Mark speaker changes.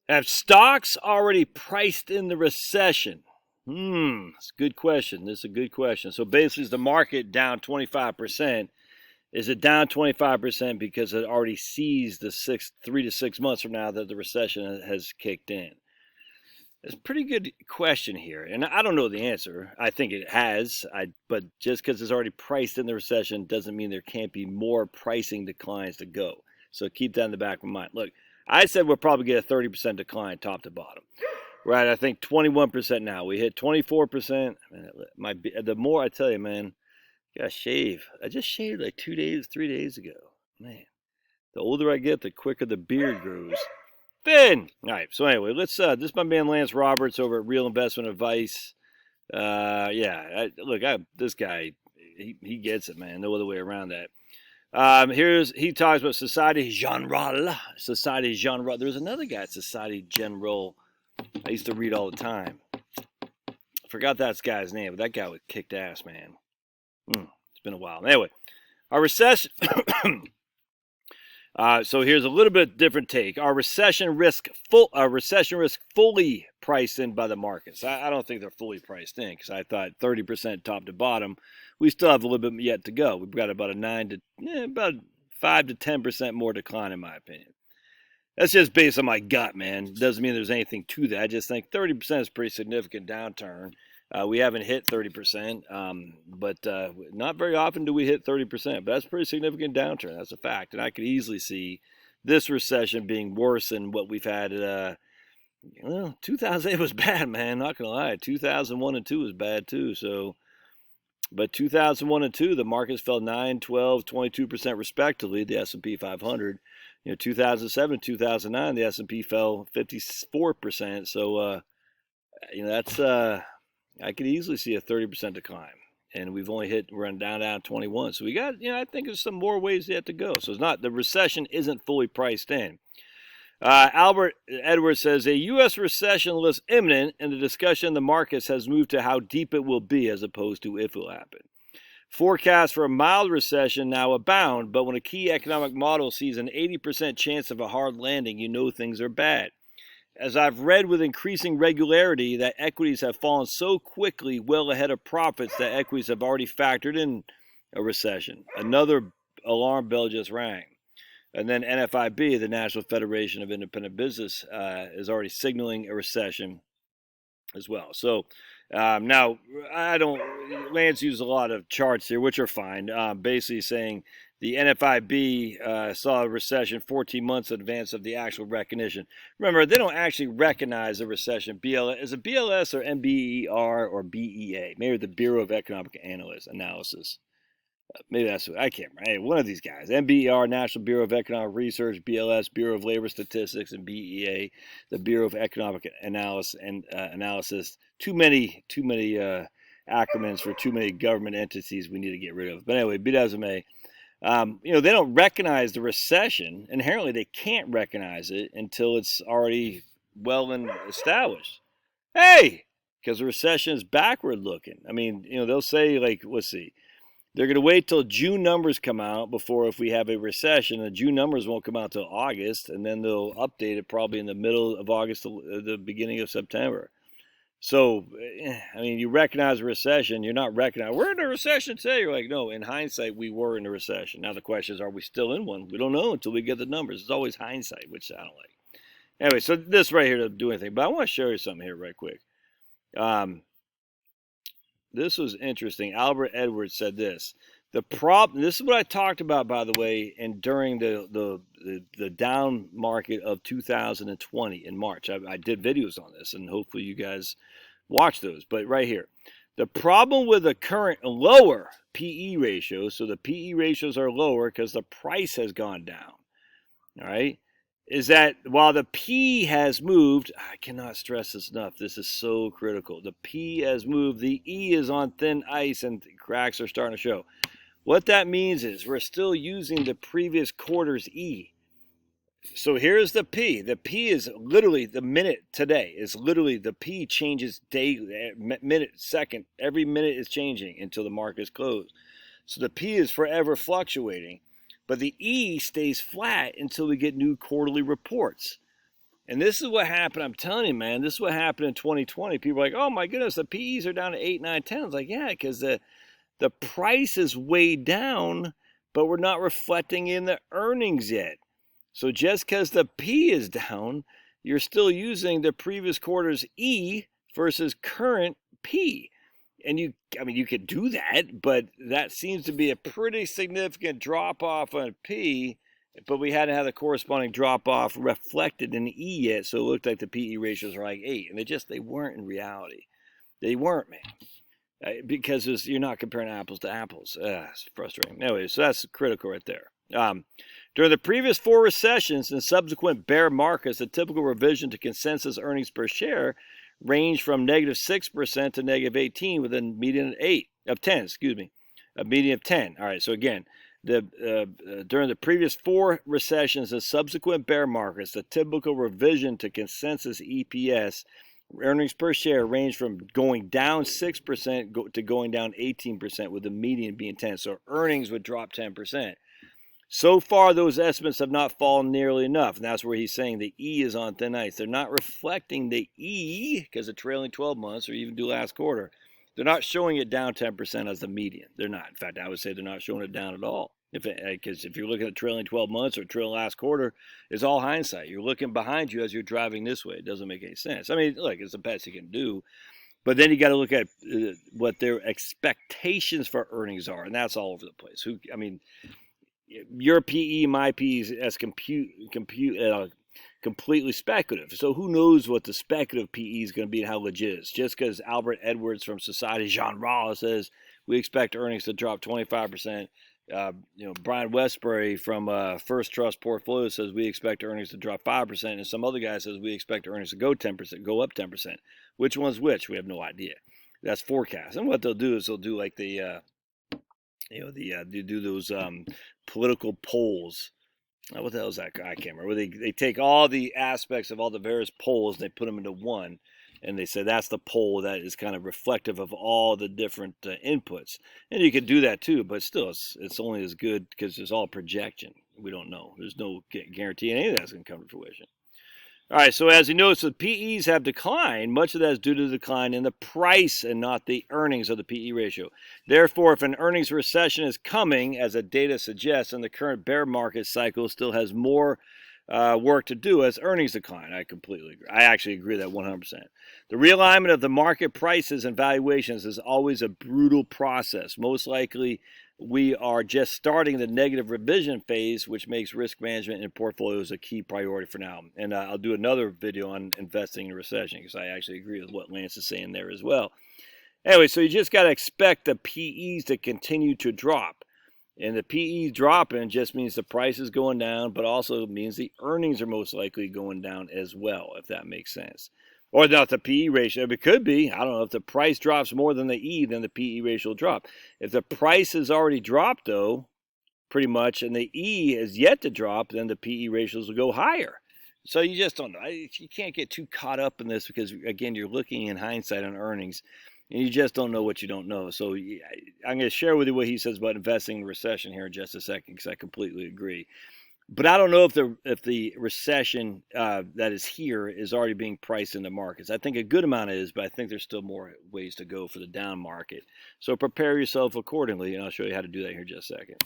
Speaker 1: Have stocks already priced in the recession? It's a good question. This is a good question. So basically, is the market down 25%? Is it down 25% because it already sees the 3 to 6 months from now that the recession has kicked in? It's a pretty good question here, and I don't know the answer. I think it has, but just because it's already priced in the recession doesn't mean there can't be more pricing declines to go. So keep that in the back of my mind. Look, I said we'll probably get a 30% decline top to bottom. Right, I think 21% now. We hit 24%. The more I tell you, man, you gotta shave. I just shaved like 3 days ago. Man, the older I get, the quicker the beard grows. Finn! All right, so anyway, let's, this is my man Lance Roberts over at Real Investment Advice. This guy, he gets it, man. No other way around that. He talks about Société Générale. Société Générale. There's another guy at Société Générale I used to read all the time. I forgot that guy's name, but that guy was kicked ass, man. It's been a while. Anyway, our recession. So here's a little bit different take. Our recession risk fully priced in by the markets. I don't think they're fully priced in because I thought 30% top to bottom. We still have a little bit yet to go. We've got about about 5 to 10% more decline, in my opinion. That's just based on my gut, man. Doesn't mean there's anything to that. I just think 30% is a pretty significant downturn. We haven't hit 30%, but not very often do we hit 30%. But that's a pretty significant downturn. That's a fact. And I could easily see this recession being worse than what we've had. 2008 was bad, man. Not going to lie. 2001 and 2 was bad, too. But 2001 and 2, the markets fell 9, 12, 22% respectively, the S&P 500. 2007, 2009, the S&P fell 54%. So, that's I could easily see a 30% decline, and we've only run down 21. So we got, I think there's some more ways yet to go. So the recession isn't fully priced in. Albert Edwards says a U.S. recession looks imminent, and the discussion in the markets has moved to how deep it will be as opposed to if it will happen. Forecasts for a mild recession now abound, but when a key economic model sees an 80% chance of a hard landing, things are bad. As I've read with increasing regularity that equities have fallen so quickly well ahead of profits that equities have already factored in a recession. Another alarm bell just rang. And then NFIB, the National Federation of Independent Business, is already signaling a recession as well. So now, Lance uses a lot of charts here, which are fine, basically saying the NFIB saw a recession 14 months in advance of the actual recognition. Remember, they don't actually recognize a recession. Is it BLS or MBER or BEA? Maybe the Bureau of Economic Analysis. Maybe that's what I can't remember. Hey, one of these guys. MBER, National Bureau of Economic Research, BLS, Bureau of Labor Statistics, and BEA, the Bureau of Economic Analysis. Too many acronyms for too many government entities we need to get rid of. But anyway, be that as it may, they don't recognize the recession. Inherently, they can't recognize it until it's already well and established. Hey, because the recession is backward looking. I mean, they'll say, like, let's see. They're going to wait till June numbers come out before, if we have a recession, the June numbers won't come out till August, and then they'll update it probably in the middle of August to the beginning of September. So, you recognize a recession, you're not recognizing, we're in a recession today. You're like, no, in hindsight, we were in a recession. Now the question is, are we still in one? We don't know until we get the numbers. It's always hindsight, which I don't like. Anyway, so this right here doesn't do anything, but I want to show you something here right quick. This was interesting. Albert Edwards said this. This is what I talked about, by the way, and during the down market of 2020 in March. I did videos on this, and hopefully you guys watch those. But right here, the problem with the current lower PE ratio, so the PE ratios are lower because the price has gone down, all right, is that while the P has moved, I cannot stress this enough, this is so critical. The P has moved, the E is on thin ice, and cracks are starting to show. What that means is we're still using the previous quarter's E. So here's the P. The P is literally the minute today. Is literally the P changes daily, minute, second. Every minute is changing until the market is closed. So the P is forever fluctuating. But the E stays flat until we get new quarterly reports. And this is what happened. I'm telling you, man, this is what happened in 2020. People are like, oh my goodness, the PEs are down to 8, 9, 10. It's like, yeah, because the price is way down, but we're not reflecting in the earnings yet. So just because the P is down, you're still using the previous quarter's E versus current P. And you could do that, but that seems to be a pretty significant drop off on P, but we hadn't had the corresponding drop off reflected in E yet, so it looked like the PE ratios are like 8, and they weren't in reality. They weren't, man, because you're not comparing apples to apples. It's frustrating. Anyway, so that's critical right there. During the previous 4 recessions and subsequent bear markets, the typical revision to consensus earnings per share ranged from negative 6% to negative 18, with a median of 10. A median of 10. All right. So again, during the previous 4 recessions and subsequent bear markets, the typical revision to consensus EPS earnings per share ranged from going down 6% to going down 18%, with the median being 10. So earnings would drop 10%. So far, those estimates have not fallen nearly enough, and that's where he's saying the E is on thin ice. They're not reflecting the E because of trailing 12 months or even do last quarter. They're not showing it down 10% as the median. They're not. In fact, I would say they're not showing it down at all. Because if you're looking at trailing 12 months or trailing last quarter, it's all hindsight. You're looking behind you as you're driving this way. It doesn't make any sense. I mean, look, it's the best you can do. But then you got to look at what their expectations for earnings are, and that's all over the place. Your PE, my PE is completely speculative. So who knows what the speculative PE is going to be and how legit it is? Just because Albert Edwards from Societe Generale says we expect earnings to drop 25%. Brian Westbury from First Trust Portfolio says we expect earnings to drop 5%, and some other guy says we expect earnings to go up 10%. Which one's which? We have no idea. That's forecast. And what they'll do is they'll do like they do those political polls. What the hell is that? I can't remember. Where they take all the aspects of all the various polls and they put them into one, and they say that's the poll that is kind of reflective of all the different inputs. And you could do that too, but still, it's only as good because it's all projection. We don't know. There's no guarantee any of that's going to come to fruition. All right, so as you notice, the PEs have declined. Much of that is due to the decline in the price and not the earnings of the PE ratio. Therefore, if an earnings recession is coming, as the data suggests, and the current bear market cycle still has more work to do as earnings decline. I completely agree. I actually agree with that 100%. The realignment of the market prices and valuations is always a brutal process. Most likely, we are just starting the negative revision phase, which makes risk management in portfolios a key priority for now. And I'll do another video on investing in a recession because I actually agree with what Lance is saying there as well. Anyway, so you just got to expect the PEs to continue to drop. And the PE dropping just means the price is going down, but also means the earnings are most likely going down as well, if that makes sense. Or not the PE ratio. It could be. I don't know. If the price drops more than the E, then the PE ratio will drop. If the price has already dropped, though, pretty much, and the E is yet to drop, then the PE ratios will go higher. So you just don't know. You can't get too caught up in this because, again, you're looking in hindsight on earnings. And you just don't know what you don't know. So I'm going to share with you what he says about investing in a recession here in just a second, because I completely agree. But I don't know if the recession that is here is already being priced in the markets. I think a good amount is, but I think there's still more ways to go for the down market. So prepare yourself accordingly, and I'll show you how to do that here in just a second.